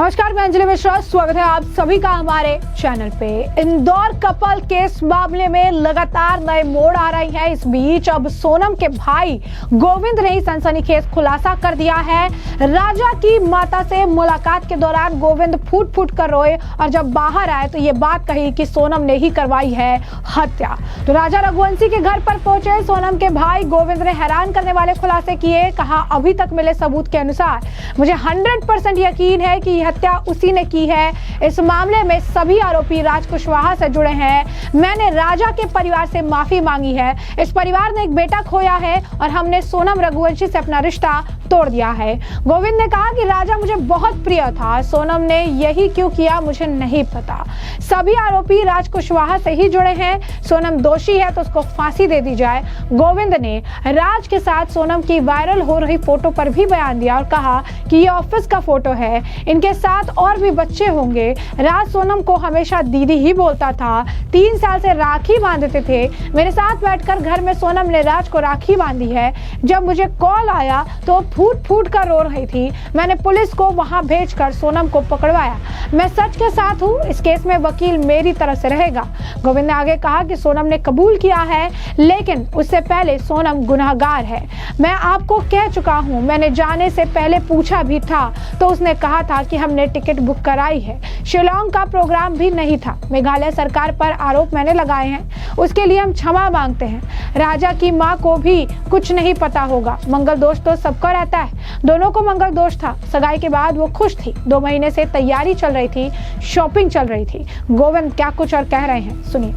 नमस्कार, मैं अंजलि मिश्रा, स्वागत है आप सभी का हमारे चैनल पे। इंदौर कपल केस मामले में लगातार नए मोड़ आ रही है। इस बीच अब सोनम के भाई गोविंद ने ही सनसनीखेज खुलासा कर दिया है। राजा की माता से मुलाकात के दौरान गोविंद फूट फूट कर रोए और जब बाहर आए तो ये बात कही कि सोनम ने ही करवाई है हत्या। तो राजा रघुवंशी के घर पर पहुंचे सोनम के भाई गोविंद ने हैरान करने वाले खुलासे किए। कहा, अभी तक मिले सबूत के अनुसार मुझे 100% यकीन है कि हत्या उसी ने की है। इस मामले में सभी आरोपी राज कुशवाहा से जुड़े हैं। मैंने राजा के परिवार से माफी मांगी है। इस परिवार ने एक बेटा खोया है और हमने सोनम रघुवंशी से अपना रिश्ता तोड़ दिया है। गोविंद ने कहा कि राजा मुझे बहुत प्रिय था, सोनम ने यही क्यों किया मुझे नहीं पता। सभी आरोपी राज कुशवाहा से ही जुड़े हैं। सोनम दोषी है तो उसको फांसी दे दी जाए। गोविंद ने राज के साथ सोनम की वायरल हो रही फोटो पर भी बयान दिया और कहा कि ये ऑफिस का फोटो है, इनके साथ और भी बच्चे होंगे। राज सोनम को हमेशा दीदी ही बोलता था। 3 साल से राखी बांधते थे। मेरे साथ बैठकर घर में सोनम ने राज को राखी बांधी है। जब मुझे कॉल आया तो फूट फूट कर रो रही थी। मैंने पुलिस को वहां भेजकर सोनम को पकड़वाया। मैं सच के साथ हूं। इस केस में वकील मेरी तरफ से रहेगा। गोविंद ने आगे कहा कि सोनम ने कबूल किया है, लेकिन उससे पहले सोनम गुनहगार है। मैं आपको कह चुका हूं, मैंने जाने से पहले पूछा भी था तो उसने कहा था कि हमने टिकट बुक कराई है। शिलोंग का प्रोग्राम भी नहीं था। मेघालय सरकार पर आरोप मैंने लगाए हैं, उसके लिए हम क्षमा मांगते हैं। राजा की माँ को भी कुछ नहीं पता होगा। मंगल दोष तो सबको रहता है, दोनों को मंगल दोष था। सगाई के बाद वो खुश थी। 2 महीने से तैयारी चल रही थी, शॉपिंग चल रही थी। गोविंद क्या कुछ और कह रहे हैं, सुनिए।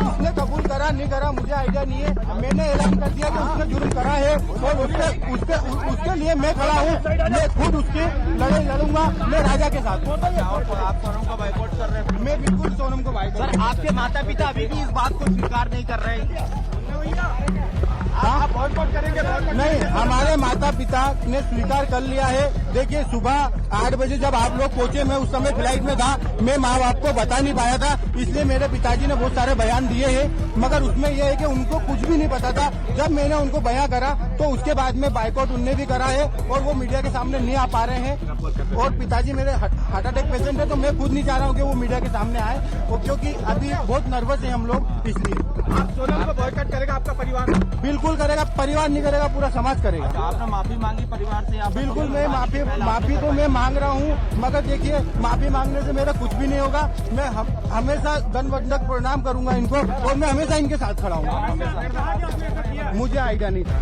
उसने कबूल करा नहीं करा मुझे आइडिया नहीं है। मैंने ऐलान कर दिया कि उसने जुर्म करा है और उसके लिए मैं खड़ा हूँ। मैं खुद उसके लड़ूंगा। मैं राजा के साथ। आप सोनम को बाइकआउट कर रहे हैं? मैं बिल्कुल सोनम को बाइकआउट। सर, आपके माता पिता अभी भी इस बात को स्वीकार नहीं कर रहे हैं। आप बाइकआउट करेंगे? नहीं, हमारे माता पिता ने स्वीकार कर लिया है। देखिए, सुबह 8 बजे जब आप लोग पहुंचे, मैं उस समय फ्लाइट में था। मैं माँ बाप को बता नहीं पाया था, इसलिए मेरे पिताजी ने बहुत सारे बयान दिए हैं, मगर उसमें यह है कि उनको कुछ भी नहीं पता था। जब मैंने उनको बयां करा तो उसके बाद में बाइकआउट उनने भी करा है और वो मीडिया के सामने नहीं आ पा रहे हैं। और पिताजी मेरे हार्ट अटैक पेशेंट है, तो मैं खुद नहीं चाह रहा हूँ कि वो मीडिया के सामने आए, क्योंकि अभी बहुत नर्वस है हम लोग। इसलिए आप सोनम को बॉयकॉट करेगा आपका परिवार? बिल्कुल करेगा। परिवार नहीं करेगा, पूरा समाज करेगा। आपने माफी मांगी परिवार से? आप बिल्कुल, मैं माफी तो मैं मांग रहा हूँ, मगर देखिए, माफी मांगने से मेरा कुछ भी नहीं होगा। मैं हमेशा दंडवत प्रणाम करूंगा इनको और मैं हमेशा इनके साथ खड़ा हूँ। मुझे आइडिया नहीं था।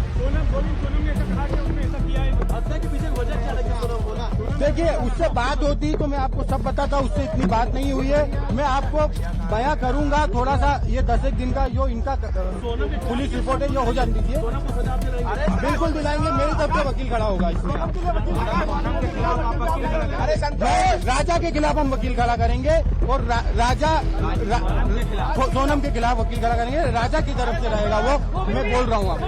देखिए, उससे बात होती तो मैं आपको सब बताता। उससे इतनी बात नहीं हुई है। मैं आपको बयां करूंगा थोड़ा सा। ये 10 दिन का जो इनका पुलिस रिपोर्ट है, ये हो जाने दीजिए। बिल्कुल दिलाएंगे। मेरी तरफ से वकील खड़ा होगा इसमें। राजा के खिलाफ हम वकील खड़ा करेंगे और सोनम के खिलाफ वकील खड़ा करेंगे। राजा की तरफ से रहेगा वो, मैं बोल रहा हूँ आपको।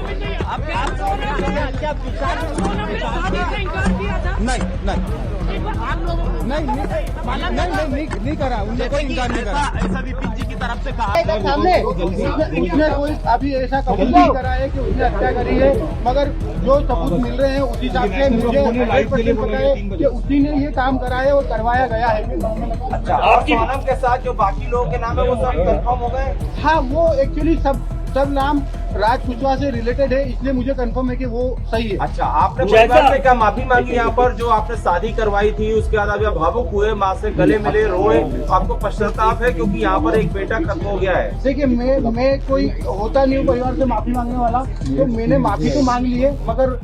नहीं करा, उन्होंने कोई इंकार नहीं करा। ऐसा विपिन जी की तरफ से कहा उसने कोई अभी ऐसा कबूल नहीं करा है कि उसने हत्या करी है, मगर जो सबूत मिल रहे हैं उस हिसाब से मुझे 100% पता है कि उसी ने ये काम करा है और करवाया गया है। अच्छा, आपकी सोनम के साथ जो बाकी लोगों के नाम है वो सब कंफर्म हो गए? हाँ, वो एक्चुअली सब नाम राज कुशवाहा से रिलेटेड है, इसलिए मुझे कंफर्म है कि वो सही है। अच्छा, आपने परिवार से क्या माफी मांगी यहाँ पर? जो आपने शादी करवाई थी उसके बाद आप भावुक हुए, माँ से गले मिले, रोए, आपको पश्चाताप है क्योंकि यहाँ पर एक बेटा खत्म हो गया है? देखिए, मैं कोई होता नहीं हूँ परिवार से माफी मांगने वाला, तो मैंने माफी तो मांग ली है, मगर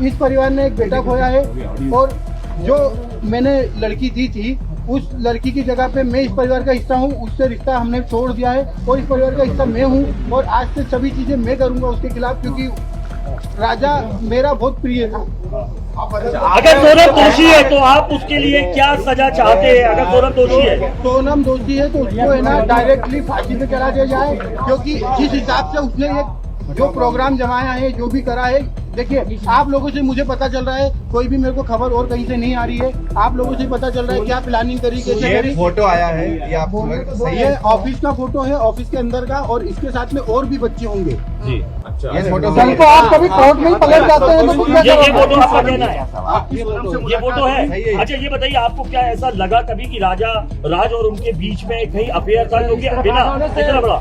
इस परिवार ने एक बेटा खोया है और जो मैंने लड़की दी थी उस लड़की की जगह पे मैं इस परिवार का हिस्सा हूँ। उससे रिश्ता हमने तोड़ दिया है और इस परिवार का हिस्सा मैं हूँ और आज से सभी चीजें मैं करूँगा उसके खिलाफ, क्योंकि राजा मेरा बहुत प्रिय था। अगर सोनम दोषी है तो आप उसके लिए क्या सजा चाहते हैं? अगर सोनम दोषी है, सोनम दोषी है तो उसको है ना डायरेक्टली फांसी पे चला दिया जाए, क्योंकि जिस हिसाब से उसने ये जो प्रोग्राम जमाया है, जो भी करा है। देखिए, आप लोगों से मुझे पता चल रहा है, कोई भी मेरे को खबर और कहीं से नहीं आ रही है। आप लोगों से पता चल रहा है क्या प्लानिंग करी, कैसे करी। फोटो आया है ये ऑफिस का फोटो है, ऑफिस के अंदर का, और इसके साथ में और भी बच्चे होंगे। जी। अच्छा कल को आप कभी कोर्ट में पलट जाते हैं तो कुछ ये फोटो आपका कहना है, ये फोटो है। अच्छा ये बताइए, आपको क्या ऐसा लगा कभी कि राज और उनके बीच में कहीं अफेयर था, क्योंकि बिना इतना बड़ा,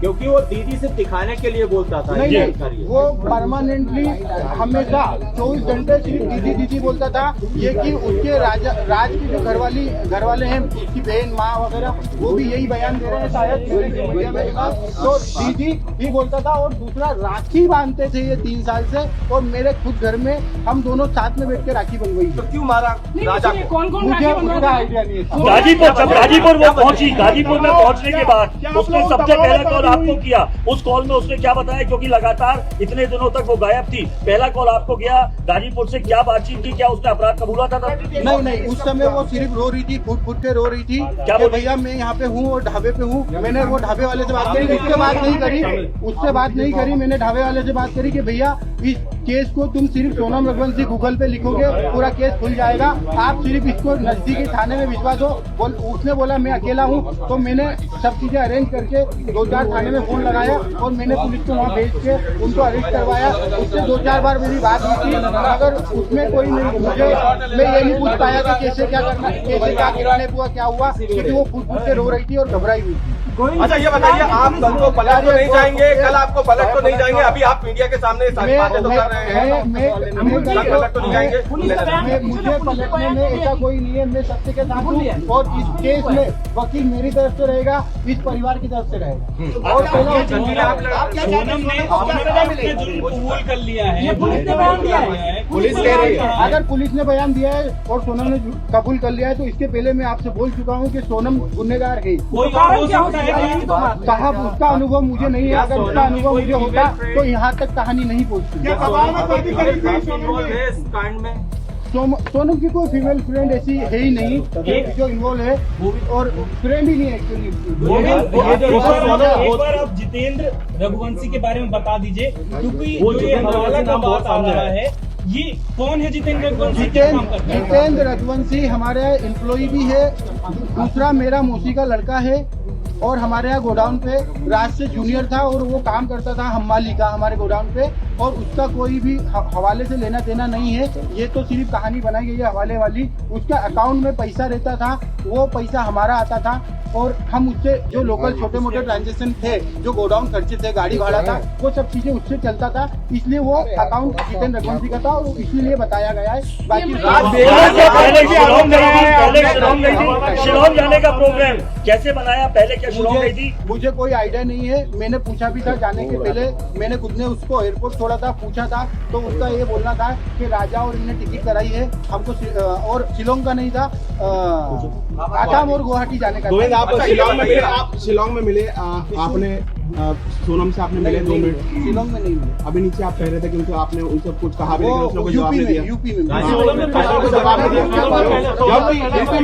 क्योंकि वो दीदी से दिखाने के लिए बोलता था। नहीं, वो परमानेंटली हमेशा 24 घंटे सिर्फ दीदी दीदी बोलता था। ये कि उसके राज की जो घर वाले हैं, उसकी बहन माँ वगैरह, वो भी यही बयान दे रहे हैं शायद। तो दीदी भी बोलता था, और दूसरा राखी बांधते थे ये 3 साल से, और मेरे खुद घर में हम दोनों साथ में बैठ के राखी बनवाई। तो क्यों मारा राजा को? कौन मुझे उसका आइडिया नहीं है। गाजीपुर, जब गाजीपुर वो पहुंची, गाजीपुर में पहुंचने के बाद उसने सबसे पहला कॉल आपको किया। उस कॉल में उसने क्या बताया, क्योंकि लगातार इतने दिनों तक वो गायब थी, पहला कॉल आपको गया गाजीपुर से, क्या बातचीत की, क्या उसने अपराध कबूला था? नहीं, उस समय वो सिर्फ रो रही थी, फुट के रो रही थी क्या कि भैया मैं यहाँ पे हूँ और ढाबे पे हूँ। मैंने वो ढाबे वाले से बात करी, उससे बात नहीं करी। मैंने ढाबे वाले से बात करी कि भैया इस केस को तुम सिर्फ सोनम रघुवंशी गूगल पे लिखोगे, पूरा केस खुल जाएगा, आप सिर्फ इसको नजदीकी थाने में भिजवा दो। उसने बोला मैं अकेला हूँ, तो मैंने सब चीजें अरेंज करके 2-4 थाने में फोन लगाया, और मैंने पुलिस को वहाँ भेज के उनको अरेस्ट करवाया। उससे 2-4 बार मेरी बात हुई थी, मगर उसमें कोई नहीं, मैं ये नहीं पूछ पाया कि कैसे क्या करना, कैसे क्या किडनैप हुआ, क्या हुआ, क्योंकि वो फूट के रो रही थी और घबराई हुई थी। अच्छा ये बताइए, आप कल को पलट तो नहीं जाएंगे? कल आपको पलट तो नहीं जाएंगे? अभी आप मीडिया के सामने सारी बातें तो कर रहे हैं। पलट तो नहीं जाएंगे? मुझे पलटने में ऐसा कोई नहीं है, मैं सत्य के साथ हूँ, और इस केस में वकील मेरी तरफ से रहेगा, इस परिवार की तरफ से रहेगा। और कबूल कर लिया है, पुलिस कह रही है, अगर पुलिस ने बयान दिया है और सोनम ने कबूल कर लिया है, तो इसके पहले मैं आपसे बोल चुका हूँ कि सोनम गुनहगार है। साहब उसका अनुभव मुझे नहीं है, अगर उसका अनुभव मुझे होता तो यहाँ तक कहानी नहीं पहुँचती। सोनम की कोई फीमेल फ्रेंड ऐसी है ही नहीं जो इन्वॉल्व है, और फ्रेंड ही नहीं है एक्चुअली। एक बार आप जितेंद्र रघुवंशी के बारे में बता दीजिए, क्योंकि ये हवाला का बात आ रहा है, ये कौन है जितेंद्र रघुवंशी? जितेंद्र रघुवंशी हमारे एम्प्लॉय भी है, दूसरा मेरा मौसी का लड़का है, और हमारे यहाँ गोडाउन पे राज से जूनियर था, और वो काम करता था हम्माली का हमारे गोडाउन पे, और उसका कोई भी हवाले से लेना देना नहीं है। ये तो सिर्फ कहानी बनाई गई है हवाले वाली। उसका अकाउंट में पैसा रहता था, वो पैसा हमारा आता था, और हम उससे जो लोकल छोटे मोटे ट्रांजेक्शन थे, जो गोडाउन खर्चे थे, गाड़ी भाड़ा था, वो सब चीजें उससे चलता था, इसलिए वो अकाउंट जितेंद्र रघुवंशी का था, और इसलिए बताया गया है। बाकी शिलोंग जाने का प्रोग्राम कैसे बनाया, पहले क्या शिलोंग गई थी? मुझे कोई आइडिया नहीं है, मैंने पूछा भी था जाने के पहले, मैंने खुद ने उसको एयरपोर्ट छोड़ा था, पूछा था, तो उसका ये बोलना था कि राजा और इनने टिकट कराई है हमको, और शिलोंग का नहीं था, आसाम और गुवाहाटी जाने का। आप शिलोंग में मिले, आपने सोनम से आपने मिले 2 मिनट? शिलोंग में नहीं मिले। अभी नीचे आप कह रहे थे कि उनको आपने उनसे कुछ कहा भी, लेकिन उसने कोई जवाब नहीं दिया। यूपी में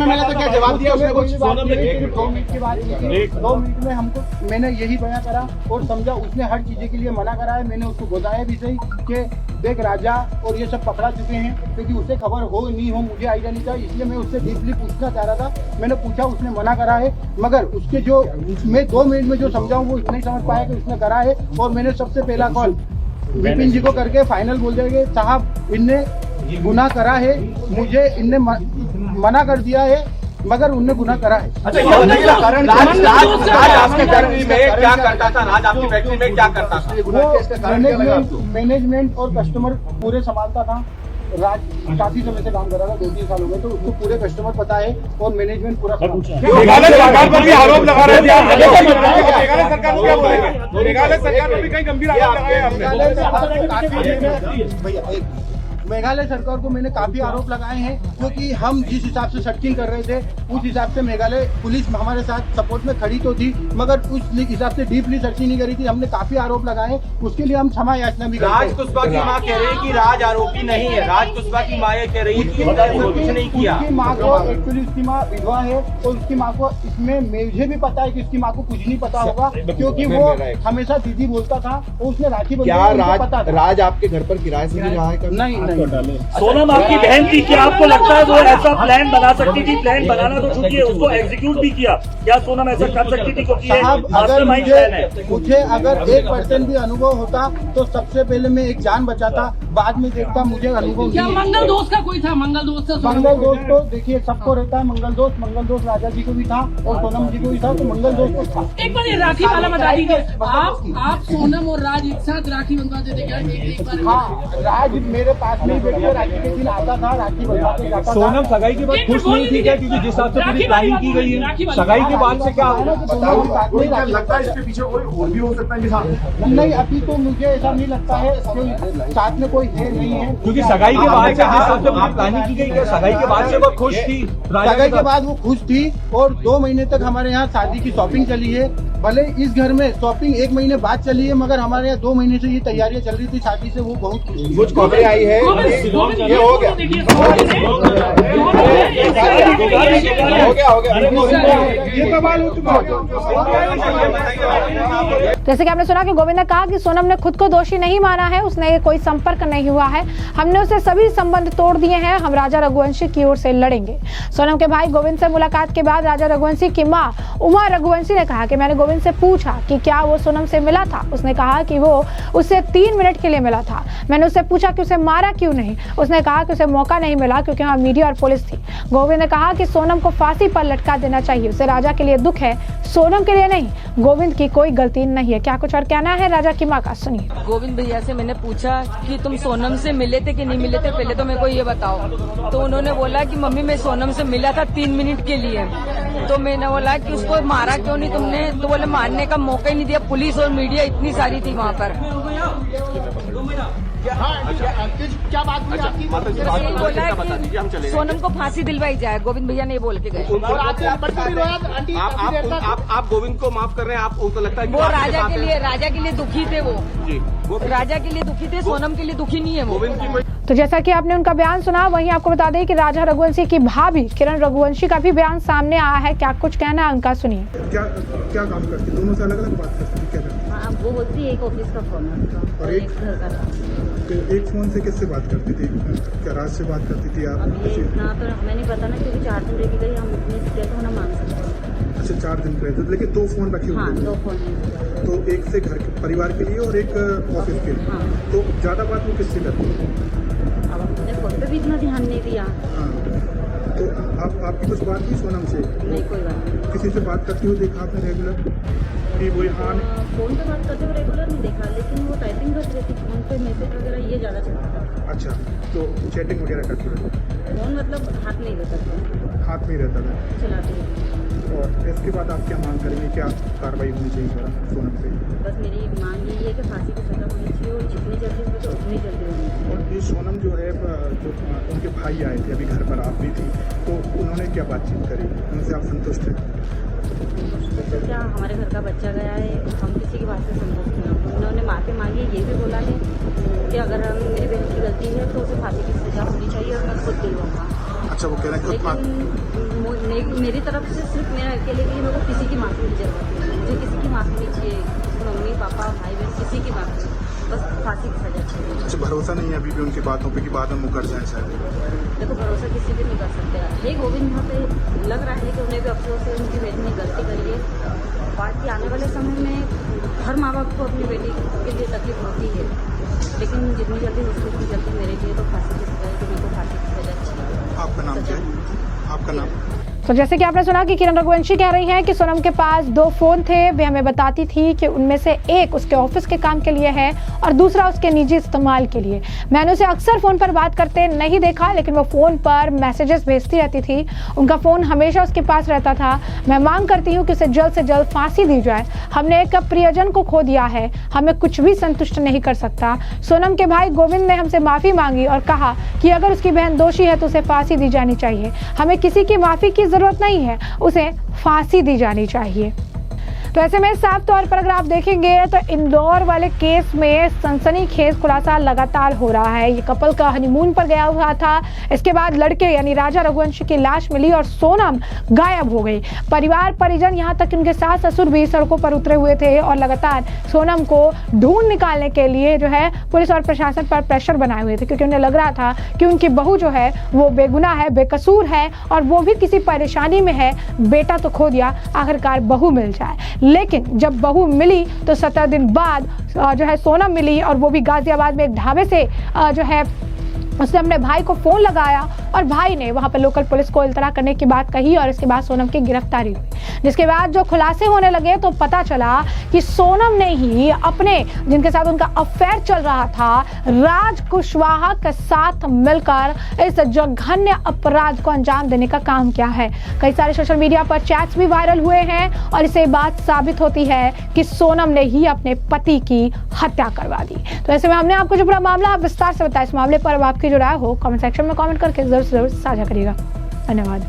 मिला तो क्या जवाब दिया उसने कुछ? 2 मिनट की बात की, 2 मिनट में हमको मैंने यही बयान करा और समझा। उसने हर चीजें के लिए मना करा है, मैंने उसको बताया भी सही कि देख राजा और ये सब पकड़ा चुके हैं, क्योंकि उसे खबर हो नहीं हो मुझे आइडिया नहीं था, इसलिए मैं उससे डीपली पूछना चाह रहा था। मैंने पूछा, उसने मना करा है, मगर उसके जो मैं 2 मिनट में जो समझाऊं वो इतना ही समझ पाया कि उसने करा है। और मैंने सबसे पहला कॉल विपिन जी को करके फाइनल बोल दिया कि साहब इनने गुनाह करा है, मुझे इनने मना कर दिया है, मगर उनने गुनाह करा है। अच्छा ये बताइए, राज आपके फैक्ट्री में क्या करता था? राज आपकी फैक्ट्री में क्या करता था? वो मैनेजमेंट और कस्टमर पूरे संभालता था। राज काफी समय से काम कर रहा था, 2-3 साल हो गए, तो उसको पूरे कस्टमर पता है और मैनेजमेंट पूरा मेघालय सरकार पर भी आरोप लगा रहे थे, मेघालय सरकार को क्या बोलेंगे? मेघालय सरकार पर भी कई गंभीर आरोप लगाए आपने। मेघालय सरकार को मैंने काफी आरोप लगाए हैं, क्योंकि हम जिस हिसाब से सर्चिंग कर रहे थे उस हिसाब से मेघालय पुलिस हमारे साथ सपोर्ट में खड़ी तो थी, मगर उस हिसाब से डीपली सर्चिंग नहीं करी थी। हमने काफी आरोप लगाए, उसके लिए हम क्षमा याचना भी करते हैं। राज कुशवाहा की मां कह रही है कि राज आरोपी नहीं है, राज कुशवाहा की मां कह रही है कि कुछ नहीं किया। उसकी माँ को एक्चुअली उसकी माँ विधवा है, और उसकी माँ को इसमें मुझे भी पता है कि उसकी माँ को कुछ नहीं पता होगा, क्योंकि वो हमेशा दीदी बोलता था और उसने राखी क्या राज आपके घर पर किराए से भी रहा है? नहीं, सोनम आपकी बहन थी, क्या आपको लगता है वो ऐसा प्लान बना सकती थी? प्लान बनाना तो छूटिए, उसको एग्जीक्यूट भी किया। क्या सोनम ऐसा कर सकती थी? क्योंकि ये साहब, अगर मास्टरमाइंड प्लान है। मुझे अगर 1% भी अनुभव होता तो सबसे पहले मैं एक जान बचाता, बाद में देखता मुझे अनुभव क्या नहीं है। मंगल दोस्त का कोई था? मंगल दोस्त से मंगल दोस्त तो देखिए सबको रहता है। मंगल दोस्त राजा जी को भी था और सोनम जी को भी था, तो मंगल दोस्त तो था। एक बार ये राखी वाला बता दीजिए, आप सोनम और राज एक साथ राखी बंधवा देते क्या? एक बार हाँ, राज मेरे पास में ही बैठ के राखी के दिन आता था, राखी बंधवा के जाता था। सोनम सगाई के बाद खुश नहीं थी क्या? क्योंकि जिस हिसाब से पूरी प्लानिंग की गई है, सगाई के बाद से क्या लगता है इसके पीछे कोई और भी हो सकता है? नहीं, अभी तो मुझे ऐसा नहीं लगता है, साथ में कोई है नहीं है। क्योंकि सगाई के बाद से जिस हिसाब से पूरी प्लानिंग की गई, क्या सगाई के बाद से वो खुश थी? सगाई के बाद वो खुश थी और 2 महीने तक हमारे यहाँ शादी की शॉपिंग चली है। भले इस घर में शॉपिंग 1 महीने बाद चली है, मगर हमारे यहाँ 2 महीने से ये तैयारियां चल रही थी शादी से। वो बहुत कुछ खबरें आई है, ये हो गया, ये सवाल हो चुका। जैसे कि आपने सुना कि गोविंद ने कहा कि सोनम ने खुद को दोषी नहीं माना है, उसने कोई संपर्क नहीं हुआ है, हमने उसे सभी संबंध तोड़ दिए हैं, हम राजा रघुवंशी की ओर से लड़ेंगे। सोनम के भाई गोविंद से मुलाकात के बाद राजा रघुवंशी की मां उमा रघुवंशी ने कहा कि मैंने गोविंद से पूछा कि क्या वो सोनम से मिला था। उसने कहा कि वो उससे 3 मिनट के लिए मिला था। मैंने उससे पूछा कि उसे मारा क्यों नहीं। उसने कहा कि उसे मौका नहीं मिला क्योंकि वहाँ मीडिया और पुलिस थी। गोविंद ने कहा कि सोनम को फांसी पर लटका देना चाहिए। उसे राजा के लिए दुख है, सोनम के लिए नहीं। गोविंद की कोई गलती नहीं है। क्या कुछ और कहना है राजा की माँ का, सुनिए। गोविंद भैया से मैंने पूछा कि तुम सोनम से मिले थे कि नहीं मिले थे, पहले तो मेरे को ये बताओ। तो उन्होंने बोला कि मम्मी मैं सोनम से मिला था 3 मिनट के लिए। तो मैंने बोला कि उसको मारा क्यों नहीं तुमने? तो बोले मारने का मौका ही नहीं दिया, पुलिस और मीडिया इतनी सारी थी वहाँ पर। क्या बात हुई आपकी? बोला कि सोनम को फांसी दिलवाई जाए, गोविंद भैया ने बोल के गए। आप गोविंद को माफ कर रहे हैं? आप उनको लगता है वो राजा के लिए दुखी थे। वो राजा के लिए दुखी थे, सोनम के लिए दुखी नहीं है वो। तो जैसा कि आपने उनका बयान सुना, वहीं आपको बता दें कि राजा रघुवंशी की भाभी किरण रघुवंशी का भी बयान सामने आया है। क्या कुछ कहना है उनका, सुनिए। क्या काम करती? दोनों से अलग अलग बात करती? क्या करती? वो बोलती है एक ऑफिस का फोन है और एक घर का था। तो एक फोन से किससे बात करती थी? क्या राज से बात करती थी आप? अब ये इतना तो हमें नहीं पता ना, क्योंकि 4 दिन रह गई, हम इतनी डिटेल तो ना मांग सकते। अच्छा, 4 दिन पहले तो, लेकिन 2 फोन रखे हुए? हाँ, 2 फोन है। तो एक से घर के परिवार के लिए और एक ऑफिस के लिए। हाँ। तो ज्यादा बात वो किससे करती है? अब हमने फोन पे भी इतना ध्यान नहीं दिया। हाँ, तो आपकी कुछ बात हुई सोनम से? नहीं, कोई बात नहीं। किसी से बात करती हो देखा आपने रेगुलर? वो यहाँ फोन पे बात करते हुए रेगुलर नहीं देखा, लेकिन वो टाइपिंग करती रहती, फोन पे मैसेज वगैरह ये ज्यादा चलता था। अच्छा, तो चैटिंग वगैरह करती रहती? फोन मतलब हाथ नहीं रहता था, हाथ में ही रहता था। चलाती रहती। और इसके बाद आप क्या मांग करेंगे? क्या कार्रवाई होनी चाहिए सोनम पे? बस मेरी मांग यही है कि फांसी की सजा होनी चाहिए और जितनी जल्दी हो तो उतनी जल्दी होनी चाहिए। और ये सोनम जो है, जो उनके भाई आए थे अभी घर पर, आप भी थी, तो उन्होंने क्या बातचीत करी? उनसे आप संतुष्ट हैं? तो क्या हमारे घर का बच्चा गया है, हम किसी की बात से संतुष्ट नहीं। उन्होंने माफ़ी मांगी, ये भी बोला है कि अगर मेरी बहन की गलती है तो उसे फांसी की सजा होनी चाहिए और मैं खुद दिलवाऊंगा। अच्छा, वो कह रहे हैं लेकिन मेरी तरफ से सिर्फ मेरे अकेले के लिए मेरे को किसी की माफ़ी की जरूरत नहीं है। मुझे किसी की माफ़ी नहीं चाहिए, मम्मी पापा भाई बहन किसी की माफ़ी, बस फांसी की सजा चाहिए। अच्छा, भरोसा नहीं है अभी भी उनकी बातों पे कि बाद में मुकर जाए शायद? देखो, भरोसा किसी भी नहीं कर सकते। हे गोविंद, यहाँ पे लग रहा है कि उन्हें भी अफसोस है, उनकी बेटी ने गलती करी है। बाकी आने वाले समय में हर माँ बाप को अपनी बेटी के लिए तकलीफ होती है, लेकिन जितनी जल्दी हो सके उतनी जल्दी मेरे लिए तो फांसी की सजा है, कि मेरे को फांसी की सजा चाहिए। आपका नाम क्या है? आपका नाम? तो जैसे कि आपने सुना कि किरण रघुवंशी कह रही हैं कि सोनम के पास 2 फोन थे। वे हमें बताती थी कि उनमें से एक उसके ऑफिस के काम के लिए है और दूसरा उसके निजी इस्तेमाल के लिए। मैंने उसे अक्सर फोन पर बात करते नहीं देखा, लेकिन वो फोन पर मैसेजेस भेजती रहती थी। उनका फोन हमेशा उसके पास रहता था। मैं मांग करती हूँ कि उसे जल्द से जल्द फांसी दी जाए। हमने एक प्रियजन को खो दिया है, हमें कुछ भी संतुष्ट नहीं कर सकता। सोनम के भाई गोविंद ने हमसे माफी मांगी और कहा कि अगर उसकी बहन दोषी है तो उसे फांसी दी जानी चाहिए। हमें किसी की माफी की जरूरत नहीं है, उसे फांसी दी जानी चाहिए। तो ऐसे में साफ तौर पर अगर आप देखेंगे तो इंदौर वाले केस में सनसनीखेज खुलासा लगातार हो रहा है। ये कपल का हनीमून पर गया हुआ था, इसके बाद लड़के यानी राजा रघुवंशी की लाश मिली और सोनम गायब हो गई। परिवार परिजन यहाँ तक उनके सास ससुर भी सड़कों पर उतरे हुए थे और लगातार सोनम को ढूंढ निकालने के लिए जो है पुलिस और प्रशासन पर प्रेशर बनाए हुए थे, क्योंकि उन्हें लग रहा था कि उनकी बहू जो है वो बेगुनाह है, बेकसूर है और वो भी किसी परेशानी में है। बेटा तो खो दिया, आखिरकार बहू मिल जाए। लेकिन जब बहू मिली तो 17 दिन बाद जो है सोनम मिली और वो भी गाजियाबाद में एक ढाबे से जो है उसने अपने भाई को फोन लगाया और भाई ने वहां पर लोकल पुलिस को इल्तरा करने की बात कही और इसके बाद सोनम की गिरफ्तारी हुई, जिसके बाद जो खुलासे होने लगे तो पता चला कि सोनम ने ही अपने जिनके साथ उनका अफेयर चल रहा था राज कुशवाहा के साथ मिलकर इस जघन्य अपराध को अंजाम देने का काम किया है। कई सारे सोशल मीडिया पर चैट्स भी वायरल हुए हैं और इससे बात साबित होती है कि सोनम ने ही अपने पति की हत्या करवा दी। तो ऐसे में हमने आपको जो पूरा मामला विस्तार से बताया, इस मामले पर अब आपकी जो राय हो कमेंट सेक्शन में कमेंट करके जरूर साझा करिएगा। धन्यवाद।